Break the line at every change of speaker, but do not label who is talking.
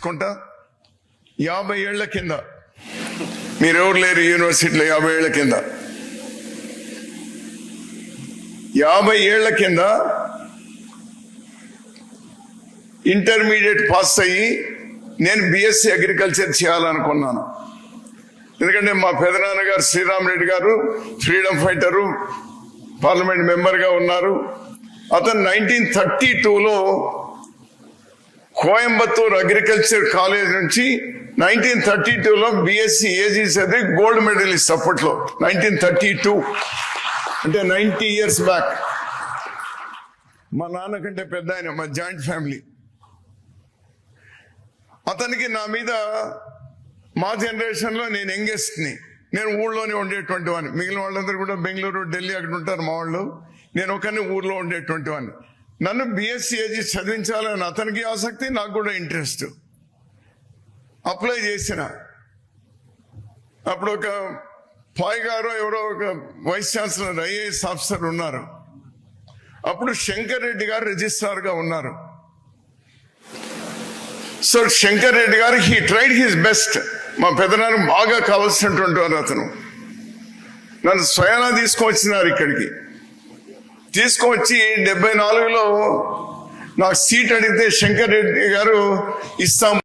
తీసుకుంటా. 50 ఏళ్ల కింద మీరెవరు లేరు యూనివర్సిటీలో. 50 ఏళ్ల కింద 50 ఏళ్ల కింద ఇంటర్మీడియట్ పాస్ అయ్యి నేను బిఎస్సి అగ్రికల్చర్ చేయాలనుకున్నాను. ఎందుకంటే మా పెదనాన్నగారు శ్రీరామరెడ్డి గారు ఫ్రీడమ్ ఫైటరు, పార్లమెంట్ మెంబర్గా ఉన్నారు. అతను 1932లో కోయంబత్తూర్ అగ్రికల్చర్ కాలేజ్ నుంచి 1932లో బిఎస్సి ఏజీ చదివి గోల్డ్ మెడలిస్ట్. అప్పట్లో 1932 అంటే 90 years బ్యాక్. మా నాన్న కంటే పెద్ద ఆయన, మా జాయింట్ ఫ్యామిలీ. అతనికి నా మీద, మా జనరేషన్లో నేను యంగెస్ట్ని, నేను ఊళ్ళోనే ఉండేటువంటి వాడిని. మిగిలిన వాళ్ళందరూ కూడా బెంగళూరు, ఢిల్లీ అక్కడ ఉంటారు మా వాళ్ళు. నేను ఒకరిని ఊర్లో ఉండేటువంటి వాడిని. నన్ను బిఎస్సి ఏజీ చదివించాలని అతనికి ఆసక్తి, నాకు కూడా ఇంట్రెస్ట్. అప్లై చేసిన అప్పుడు ఒక పాయ్ గారు ఎవరో ఒక వైస్ ఛాన్సలర్ ఐఏఎస్ ఆఫీసర్ ఉన్నారు. అప్పుడు శంకర్ రెడ్డి గారు రిజిస్ట్రార్గా ఉన్నారు. సో శంకర్ రెడ్డి గారు హీ ట్రైడ్ హిస్ బెస్ట్. మా పెద్దనాన్న బాగా కావాల్సినటువంటి వారు. అతను నన్ను స్వయానా తీసుకువచ్చినారు ఇక్కడికి. తీసుకువచ్చి 74లో నాకు సీట్ అడిగితే శంకర్ రెడ్డి గారు ఇస్తాం